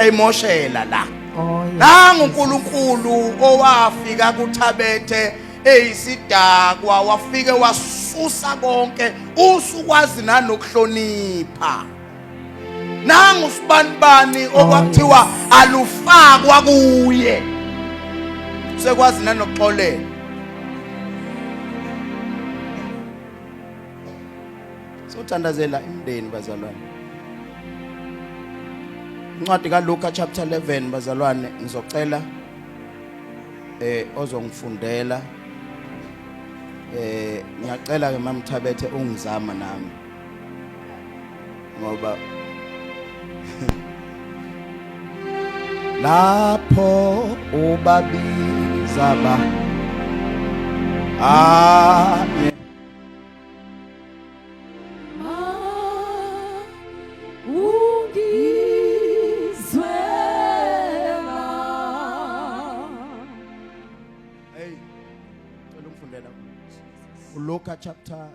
emoshela la. Oh, yes. Nangu uNkulunkulu owafika kuThabethe eyisidakwa wafike wasusa konke usukwazi nanokuhlonipha. Nangu sibanibani okwakuthiwa alufakwa kuye. Sekwazi nanokuxolela. Sothandazela imndeni bazalwane. Incwadi kaLuka chapter 11 bazalwane ngizocela ozongifundela ngiyacela ke mama Thabethe ungizama nami ngoba lapho ubabiza ba Luka chapter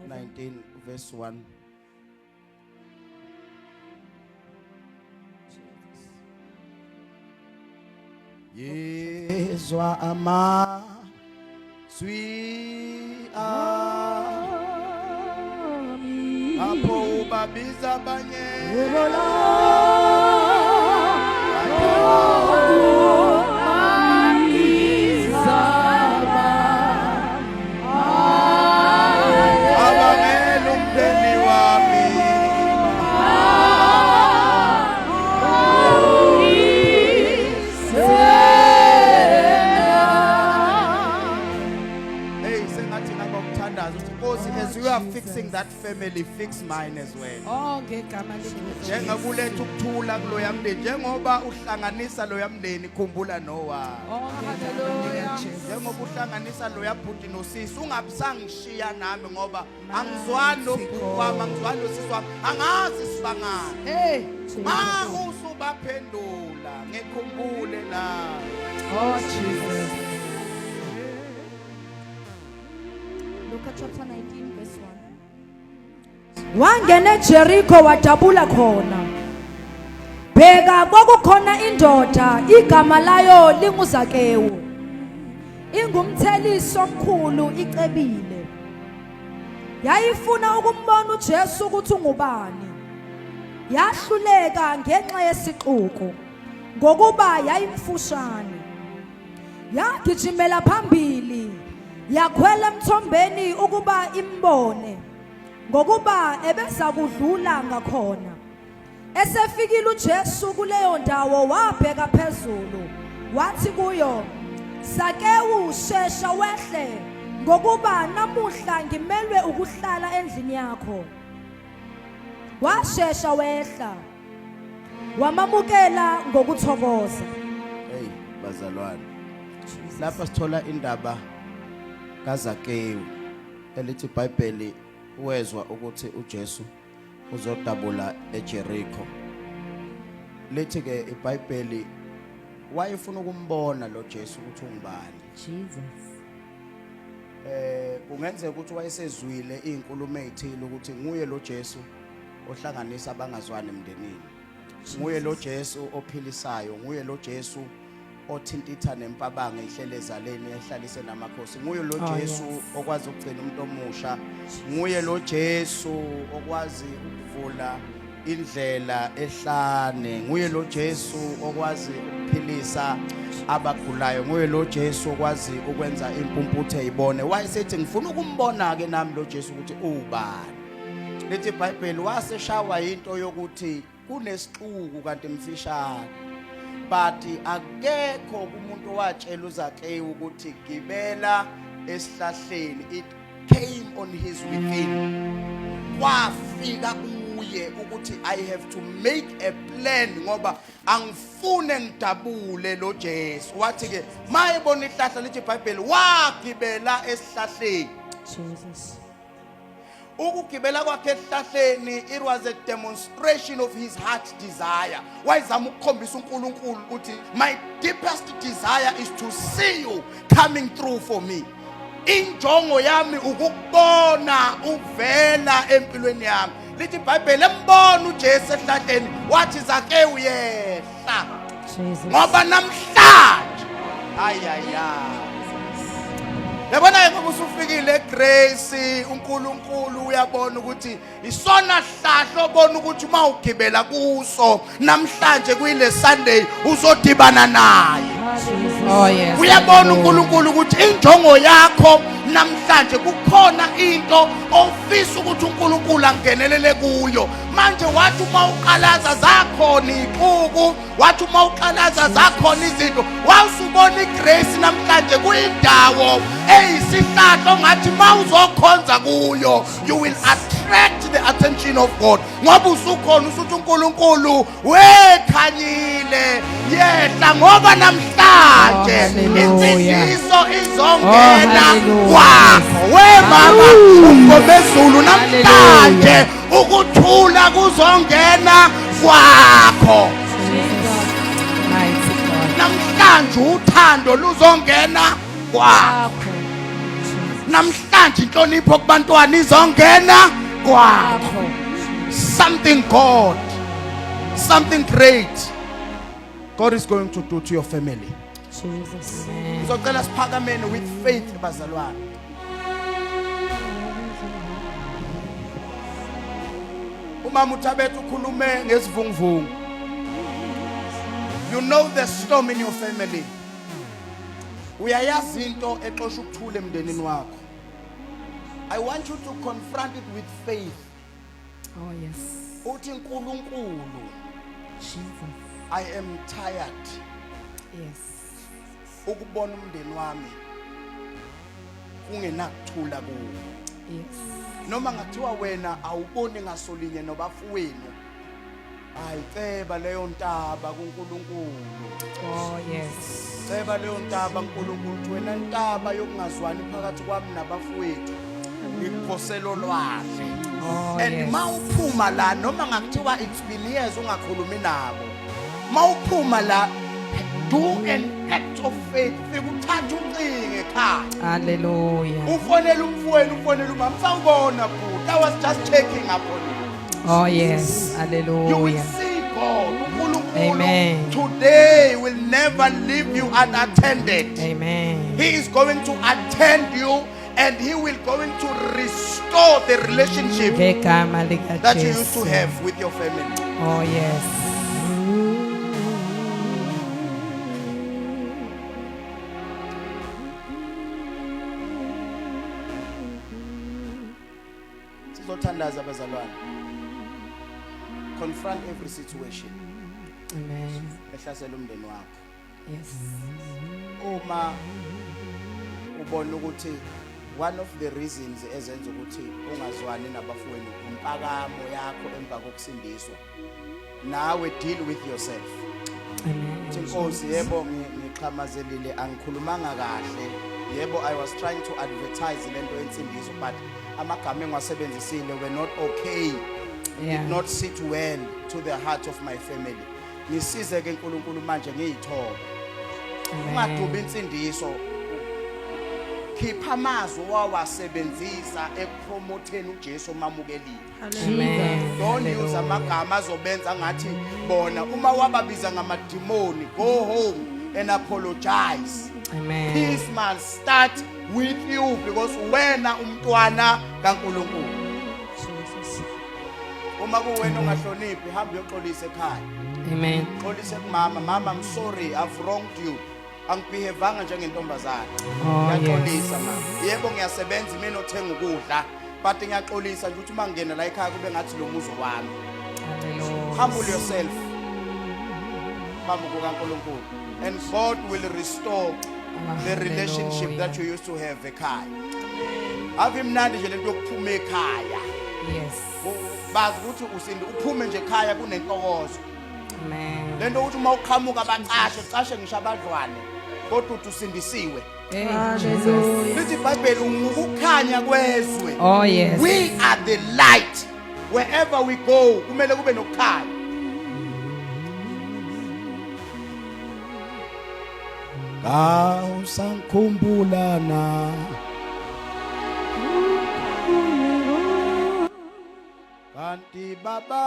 19 verse 1. Yezwa amazwi ami apho ubabiza abanye fixing that family, fix mine as well. Oh, ngegama likaJesu. Njengakuletha ukuthula kuloya mndeni njengoba uhlanganisa loya mndeni khumbula Noah. Oh, hallelujah. Njengoba uhlanganisa loya bhuti nosisi ungabisangishiya nami ngoba angizwani nobhuti wami angizwani nosisi wami angazi sibangani. Hey, ma usubaphendula ngikhumbule la. Oh Jesus. Luka chapter 19 verse 1. Wangena eJericho wadabula khona. Bheka kwakukhona indoda igama layo linguZakewu. Ingumtheliso omkhulu icebile. Yayifuna ukumbona uJesu ukuthi ungubani. Yahluleka ngenxa yesixuku ngokuba yayimfushane. Yagijimela phambili. Yakhwela emthombeni ukuba imbone ngokuba ebeza kudlula ngakhona. Esefikile uJesu kuleyo ndawo wabheka phezulu wathi kuyo, Zakewu shesha wehle ngokuba namuhla ngimelwe ukuhlala endlini yakho. Washesha wehla wamamukela ngokuthokoza. Hey bazalwane, lapha sithola indaba kaZakewu elithi iBhayibheli wezwa ukuthi uJesu uzodabula eJericho. Lithi ke iBhayibheli wayefuna ukumbona lo Jesu ukuthi ungubani. Jesus. Kungenzeka ukuthi wayesezwile izinkulumo ezithile ukuthi nguye lo Jesu ohlanganisa abangazwani emndenini. Nguye lo Jesu ophilisayo, nguye lo Jesu othintitha nempabanga ehlele ezaleni ehlalise namakhosi. Nguye lo Jesu okwazi ukugcina umuntu omusha. Nguye lo Jesu okwazi ukuvula indlela ehlane. Nguye lo Jesu okwazi ukuphilisa abagulayo. Nguye lo Jesu okwazi ukwenza impumputhe ibone. Wayesethi ngifuna ukumbona ke nami lo Jesu ukuthi ubani. Lithi iBhayibheli waseshawa into yokuthi kunesixuku kanti mfishane. But akekho kumuntu watshela uZakewu ukuthi gibela esihlahleni. It came on his within. Wafika kuye ukuthi I have to make a plan ngoba angifune ngidabule lo Jesu. Wathi ke mayibona ihlahla lithi iBhayibheli wagibela esihlahleni. Jesus. Ukugibela kwakhe esihlahleni, it was a demonstration of his heart desire. Wayezama ukukhombisa uNkulunkulu ukuthi my deepest desire is to see you coming through for me. Injongo yami ukubona uvela empilweni yami. lithi iBhayibheli embona uJesu ehlatheni wathi zake uyehla Jesus. ngoba namhlanje ayaya yabona ngoba usufikile eGrace uNkulunkulu uyabona ukuthi isona hlahlo obona ukuthi uma ugibela kuso namhlanje kuyile Sunday uzodibana naye. Oh yes. Uyabona uNkulunkulu ukuthi injongo yakho namhlanje kukhona into ofisa ukuthi uNkulunkulu angenelele kuyo. Manje wathi uma uqalaza zakhona iquku, wathi uma uqalaza zakhona izinto, wawusubona iGrace namhlanje kuyindawo eyisihlahlo ngathi mawuzokhonza kuyo you will attract the attention of God. Ngoba usukhona usuthi uNkulunkulu wekhanyile yehla ngoba namhlanje insindiso izongena kwakho. We mama uMgomezulu namhlanje ukuthula kuzongena kwakho. Mighty God. Namhlanje uthando luzongena kwakho. Namhlanje inhlonipho kubantwana izongena kwakho. Something God, something great God is going to do to your family. Jesus. Ngizocela siphakameni with faith bazalwane. Umama uThabethu ukhulume ngesivunguvungu. You know the storm in your family. Uyayazi into exosha ukuthula emndenini wakho. I want you to confront it with faith. Oh yes. Uthi uNkulunkulu, Jesus. I am tired Yes. ukubona umndeni wami kungenakuthula kuwo. Yes. Noma ngathiwa wena awuboni ngasolinye nobafowenu. Ayiceba leyo ntaba kuNkulunkulu. Oh yes. Ceba leyo ntaba uNkulunkulu wena ntaba yokungazwani phakathi kwami nabafowethu. Ngikuphosela olwandle. Oh And yes. mawuphuma la noma ngakuthiwa it's been years ungakhulumi nabo. Mawuphuma la do an act of faith. Fikuthatha ucinge ekhaya. Hallelujah. Ufonela umfowenu ufonela umama sawubona bhuti. I was just checking up on you. Oh yes. You will Hallelujah. see God. uNkulunkulu Amen. today will never leave you unattended. Amen. He is going to attend you and he will going to restore the relationship Ngegama lika that you used Jesu. to have with your family. Oh yes. Sizothandaza abazalwane. Confront every situation Amen. ehlasela umndeni wakho. Yes. Uma ubona ukuthi one of the reasons ezenza ukuthi ungazwani nabafowenu umpakamo yakho emva kokusindiswa. Nawe deal with yourself. Amen. Inkosi yebo ngiqhamazelile angikhulumanga kahle. Yebo I was trying to advertise lento yensindiso but amagama engiwasebenzisile were not okay. Yeah. Did not sit well to the heart of my family. Ngisize ke uNkulunkulu manje ngiyithoba. Ungadubi insindiso. Khipha amazwi owawasebenzisa ekupromotheni uJesu omamukelile. Amen. Don't use amagama azobenza ngathi bona uma wababiza ngamadimoni go home and apologize. Amen. Peace must start with you because wena umntwana kaNkulunkulu. Jesus. Uma kuwena ungahloniphi hamba uyoxolisa ekhaya. Amen. Xolisa kumama, mama I'm sorry I've wronged you. Angibehavanga njengentombazana. Oh Ngiyaxolisa yes. mama. Yebo ngiyasebenza mina othenga ukudla but ngiyaxolisa nje ukuthi mangena la ekhaya kube ngathi lo muzo wami. Hallelujah. Humble yourself. Mama kukaNkulunkulu and God will restore the relationship that you used to have ekhaya. Ave imnandi nje lento yokuphuma ekhaya. Yes. Bazi ukuthi usindi uphume nje ekhaya kunentokozo. Amen. Lento ukuthi uma uqhamuka bacashe ngisho abadlwane kodwa uthi usindisiwe. Hey, Jesus. Lithi iBhayibheli ungukukhanya kwezwe. Oh yes. We are the light. Wherever we go kumele kube nokukhanya. Usangikhumbula na kanti baba